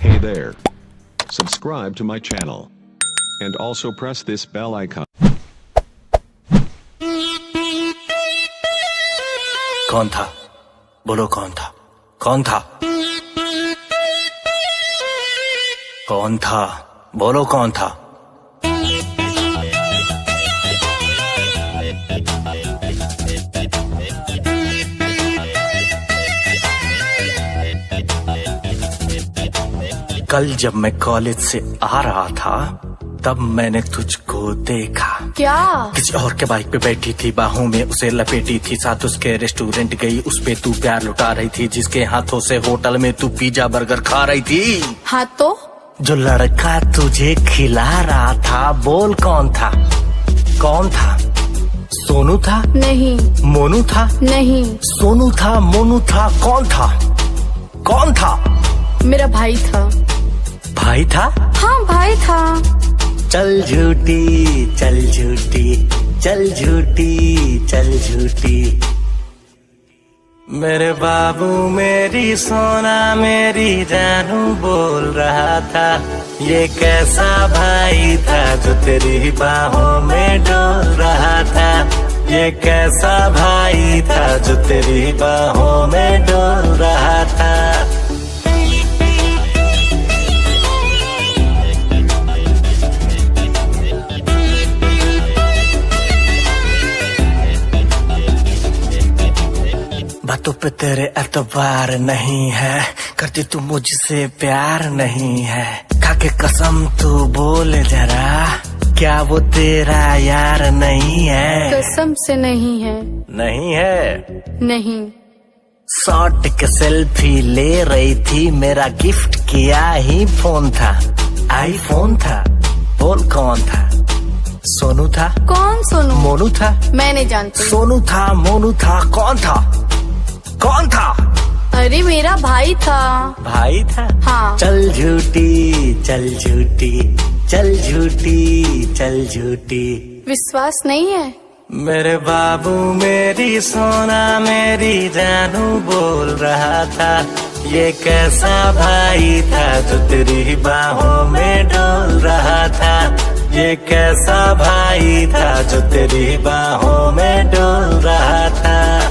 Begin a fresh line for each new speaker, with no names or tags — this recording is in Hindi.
Hey there. Subscribe to my channel. And also press this bell icon.
कौन था? बोलो कौन था? कौन था? कौन था? बोलो कौन था? कल जब मैं कॉलेज से आ रहा था तब मैंने तुझको देखा।
क्या?
किसी और के बाइक पे बैठी थी, बाहों में उसे लपेटी थी, साथ उसके रेस्टोरेंट गई, उस पे तू प्यार लुटा रही थी, जिसके हाथों से होटल में तू पिज्जा बर्गर खा रही थी।
हाँ तो?
जो लड़का तुझे खिला रहा था, बोल कौन था? कौन था? सोनू था?
नहीं।
मोनू था?
नहीं।
सोनू था, मोनू था, कौन था? कौन था?
मेरा भाई था।
भाई था?
हाँ भाई था।
चल झूठी, चल झूठी, चल झूठी, चल झूठी। मेरे बाबू मेरी सोना मेरी जानू बोल रहा था, ये कैसा भाई था जो तेरी बाहों में डोल रहा था, ये कैसा भाई था जो तेरी बाहों में डोल रहा था। बातों पे तेरे एतबार नहीं है, करती तू मुझसे प्यार नहीं है, खाके कसम तू बोल जरा, क्या वो तेरा यार नहीं है?
कसम से नहीं है।
नहीं है?
नहीं।
शॉर्ट के सेल्फी ले रही थी, मेरा गिफ्ट किया ही फोन था, आईफोन था, बोल कौन था? सोनू था?
कौन सोनू?
मोनू था?
मैं नहीं जानती।
सोनू था, मोनू था, कौन था? कौन था?
अरे मेरा भाई था।
भाई था?
हाँ।
चल झूठी, चल झूठी, चल झूठी, चल झूठी।
विश्वास नहीं है?
मेरे बाबू मेरी सोना मेरी जानू बोल रहा था, ये कैसा भाई था जो तेरी बाहों में डोल रहा था, ये कैसा भाई था जो तेरी बाहों में डोल रहा था।